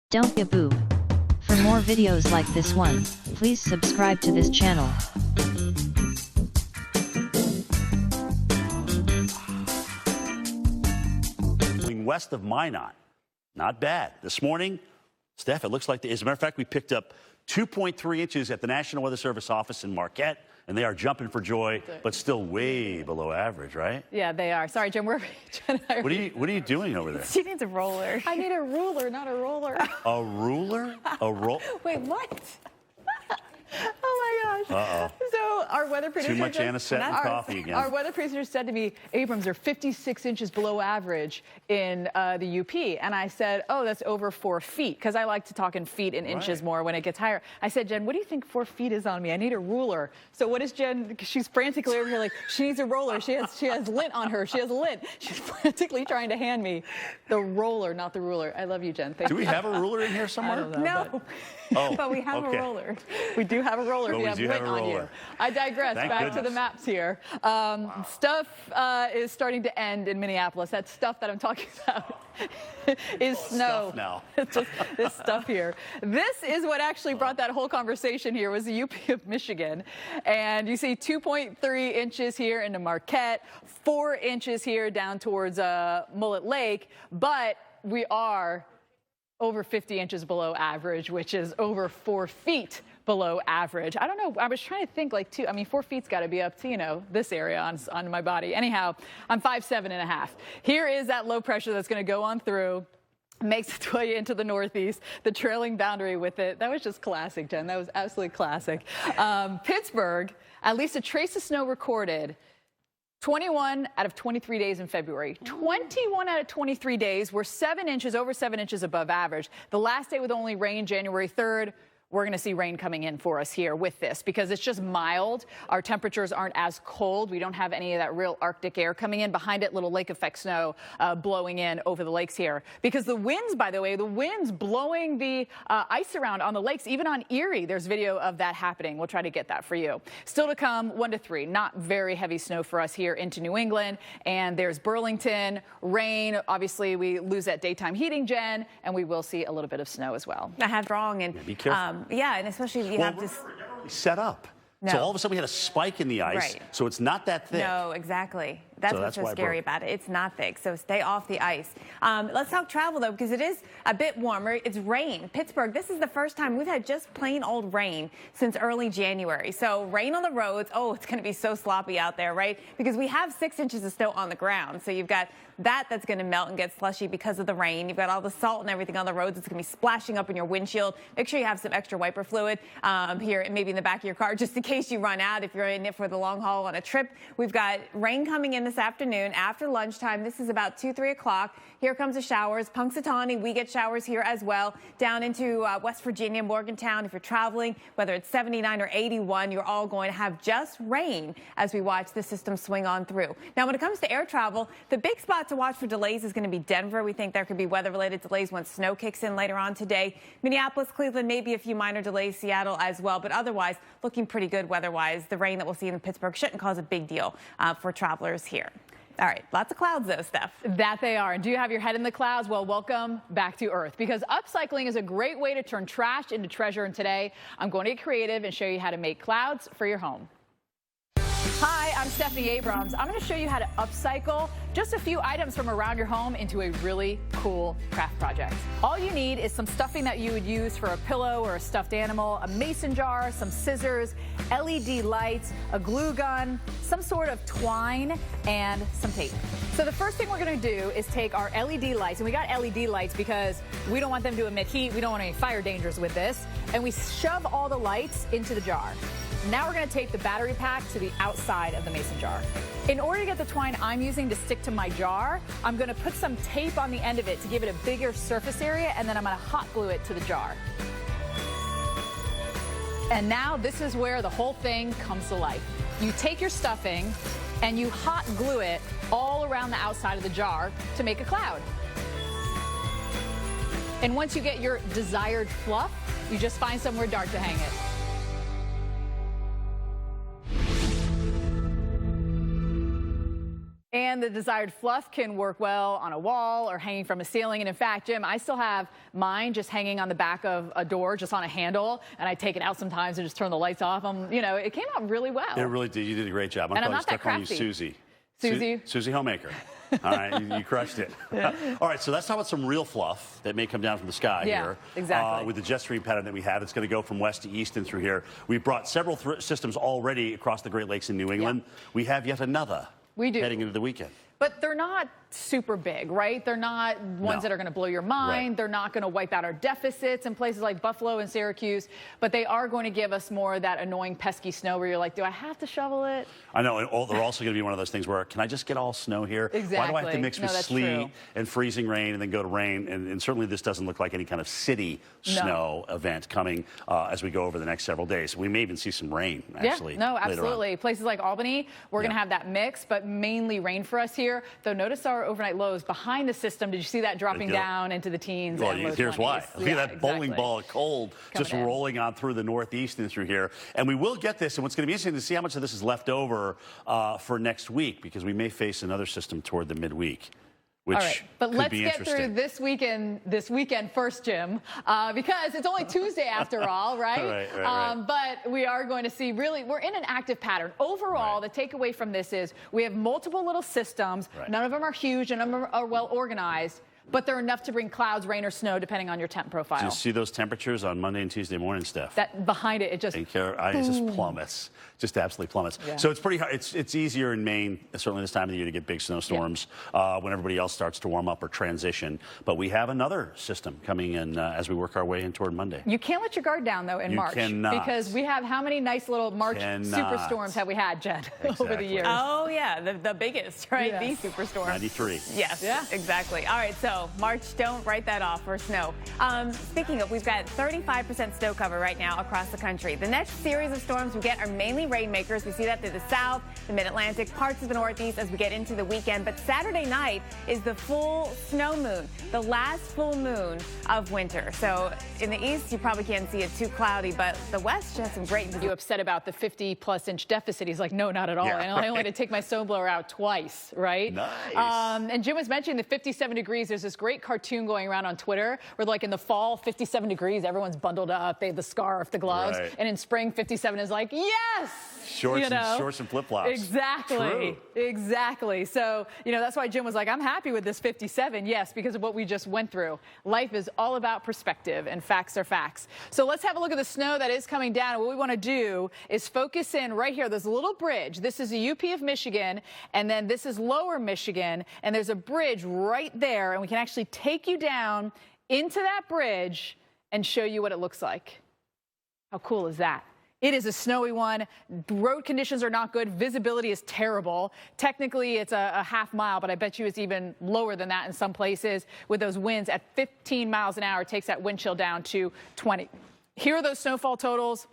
Don't be a boob. For more videos like this one, please subscribe to this channel. West of Minot. Not bad. This morning, Steph, it looks like, as a matter of fact, we picked up 2.3 inches at the National Weather Service office in Marquette, and they are jumping for joy, but still way below average, right? Yeah, they are. Sorry, Jim, What are you doing over there? She needs a roller. I need a ruler, not a roller. A ruler? Wait, what? Oh my gosh. Uh-oh. So our weather producer Too much anisette and coffee again. Our weather producer said to me, Abrams are 56 inches below average in the UP. And I said, oh, that's over 4 feet. Because I like to talk in feet and inches more when it gets higher. I said, Jen, what do you think 4 feet is on me? I need a ruler. So what is Jen? She's frantically over here like, she needs a roller. She has lint on her. She has lint. She's frantically trying to hand me the roller, not the ruler. I love you, Jen. Thank you. Do we have a ruler in here somewhere? I don't know, No. But we have a roller. We do have a roller. Well, if you have lint on you. I digress. Thank Back goodness. to the maps here. Stuff is starting to end in Minneapolis. That stuff that I'm talking about is snow. Stuff now. It's just this stuff here. This is what actually brought that whole conversation here, was the UP of Michigan. And you see 2.3 inches here into Marquette, 4 inches here down towards Mullet Lake, but we are over 50 inches below average, which is over 4 feet below average. I don't know. I was trying to think, like, 4 feet's got to be up to, you know, this area on my body. Anyhow, I'm 5'7.5". Here is that low pressure that's going to go on through, makes its way into the northeast, the trailing boundary with it. That was just classic, Jen. That was absolutely classic. Pittsburgh, at least a trace of snow recorded. 21 out of 23 days in February. 21 out of 23 days were 7 inches, over 7 inches above average. The last day with only rain, January 3rd, we're going to see rain coming in for us here with this because it's just mild. Our temperatures aren't as cold. We don't have any of that real Arctic air coming in. Behind it, little lake effect snow blowing in over the lakes here. Because the winds, by the way, the winds blowing the ice around on the lakes, even on Erie, there's video of that happening. We'll try to get that for you. Still to come, 1 to 3. Not very heavy snow for us here into New England. And there's Burlington, rain. Obviously, we lose that daytime heating, Jen, and we will see a little bit of snow as well. I have wrong. And be careful. Yeah, and especially if you have this set up. No. So all of a sudden we had a spike in the ice, so it's not that thick. No, exactly. That's what's so scary about it. It's not thick, so stay off the ice. Let's talk travel, though, because it is a bit warmer. It's rain. Pittsburgh, this is the first time we've had just plain old rain since early January. So rain on the roads. Oh, it's going to be so sloppy out there, right? Because we have 6 inches of snow on the ground. So you've got that's going to melt and get slushy because of the rain. You've got all the salt and everything on the roads. It's going to be splashing up in your windshield. Make sure you have some extra wiper fluid here, maybe in the back of your car, just in case you run out if you're in it for the long haul on a trip. We've got rain coming in this afternoon after lunchtime. This is about 2, 3 o'clock. Here comes the showers. Punxsutawney, we get showers here as well. Down into West Virginia, Morgantown. If you're traveling, whether it's 79 or 81, you're all going to have just rain as we watch the system swing on through. Now, when it comes to air travel, the big spot to watch for delays is going to be Denver. We think there could be weather-related delays when snow kicks in later on today. Minneapolis, Cleveland, maybe a few minor delays. Seattle as well, but otherwise looking pretty good weather-wise. The rain that we'll see in Pittsburgh shouldn't cause a big deal for travelers here. All right, lots of clouds, though, Steph. That they are. And do you have your head in the clouds? Well, welcome back to Earth, because upcycling is a great way to turn trash into treasure. And today, I'm going to get creative and show you how to make clouds for your home. Hi, I'm Stephanie Abrams. I'm going to show you how to upcycle just a few items from around your home into a really cool craft project. All you need is some stuffing that you would use for a pillow or a stuffed animal, a mason jar, some scissors, LED lights, a glue gun, some sort of twine, and some tape. So the first thing we're going to do is take our LED lights, and we got LED lights because we don't want them to emit heat. We don't want any fire dangers with this. And we shove all the lights into the jar. Now we're going to tape the battery pack to the outside of the mason jar. In order to get the twine I'm using to stick to my jar, I'm going to put some tape on the end of it to give it a bigger surface area, and then I'm going to hot glue it to the jar. And now this is where the whole thing comes to life. You take your stuffing and you hot glue it all around the outside of the jar to make a cloud. And once you get your desired fluff, you just find somewhere dark to hang it. and the desired fluff can work well on a wall or hanging from a ceiling. And in fact, Jim, I still have mine just hanging on the back of a door, just on a handle, and I take it out sometimes and just turn the lights off. You know, it came out really well. It really did. You did a great job. And I'm not that calling you crafty. Susie. Susie? Susie Homemaker. All right, you crushed it. All right, so let's talk about some real fluff that may come down from the sky here. Exactly. With the jet stream pattern that we have, it's going to go from west to east and through here. We've brought several systems already across the Great Lakes in New England. Yeah. We have yet another heading into the weekend. But they're not super big, right? They're not ones that are going to blow your mind. Right. They're not going to wipe out our deficits in places like Buffalo and Syracuse. But they are going to give us more of that annoying, pesky snow where you're like, do I have to shovel it? I know. And they're also going to be one of those things where, can I just get all snow here? Exactly. Why do I have to mix with sleet and freezing rain and then go to rain? And certainly this doesn't look like any kind of city snow event coming as we go over the next several days. We may even see some rain, actually. Yeah, no, absolutely. Places like Albany, we're going to have that mix, but mainly rain for us here. Though notice our overnight lows behind the system. Did you see that dropping down into the teens? Well, and low here's 20s? why. Look at that bowling ball of cold just rolling on through the northeast and through here. And we will get this, and what's going to be interesting to see how much of this is left over for next week, because we may face another system toward the midweek. Which all right, but let's get through this weekend first, Jim, because it's only Tuesday after all, right? Right. But we are going to see we're in an active pattern. Overall, the takeaway from this is we have multiple little systems. None of them are huge, and none of them are well organized. But they're enough to bring clouds, rain, or snow, depending on your temp profile. Do you see those temperatures on Monday and Tuesday morning, Steph? That behind it, it just plummets. Just absolutely plummets. Yeah. So it's pretty hard. It's easier in Maine, certainly this time of the year, to get big snowstorms when everybody else starts to warm up or transition. But we have another system coming in as we work our way in toward Monday. You can't let your guard down, though, in March. Cannot. Because we have how many nice little March superstorms have we had, Jen, over the years? Oh, yeah, the biggest, right? Yes. The superstorm. 93. Yes, exactly. All right, so March, don't write that off for snow. Speaking of, we've got 35% snow cover right now across the country. The next series of storms we get are mainly rainmakers. We see that through the south, the mid-Atlantic, parts of the northeast as we get into the weekend. But Saturday night is the full snow moon, the last full moon of winter. So in the east, you probably can't see it too cloudy, but the west has some great. You upset about the 50+ inch deficit? He's like, no, not at all. And I only had to take my snowblower out twice, right? Nice. And Jim was mentioning the 57 degrees. There's this great cartoon going around on Twitter where, like, in the fall, 57 degrees, everyone's bundled up. They have the scarf, the gloves. And in spring, 57 is like, yes! Shorts and flip-flops. Exactly. True. Exactly. So, that's why Jim was like, I'm happy with this 57. Yes, because of what we just went through. Life is all about perspective, and facts are facts. So let's have a look at the snow that is coming down. And what we want to do is focus in right here. There's a little bridge. This is the UP of Michigan, and then this is Lower Michigan, and there's a bridge right there, and we can actually take you down into that bridge and show you what it looks like. How cool is that? It is a snowy one. Road conditions are not good. Visibility is terrible. Technically, it's a half mile, but I bet you it's even lower than that in some places with those winds at 15 miles an hour. It takes that wind chill down to 20. Here are those snowfall totals,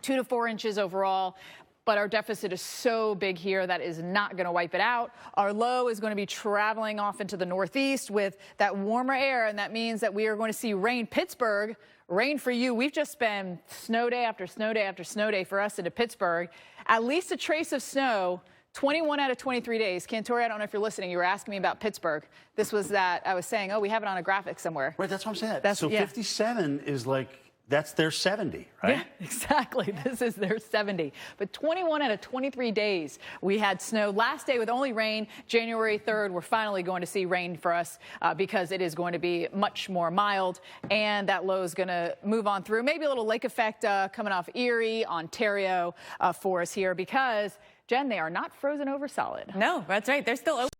2 to 4 inches overall. But our deficit is so big here that is not going to wipe it out. Our low is going to be traveling off into the northeast with that warmer air, and that means that we are going to see rain. Pittsburgh, rain for you. We've just been snow day after snow day after snow day for us into Pittsburgh. At least a trace of snow, 21 out of 23 days. Cantori, I don't know if you're listening. You were asking me about Pittsburgh. This was that I was saying, we have it on a graphic somewhere. Right, that's what I'm saying. So 57 is like... That's their 70, right? Yeah, exactly. This is their 70. But 21 out of 23 days we had snow. Last day with only rain. January 3rd, we're finally going to see rain for us because it is going to be much more mild. And that low is going to move on through. Maybe a little lake effect coming off Erie, Ontario for us here because, Jen, they are not frozen over solid. No, that's right. They're still open.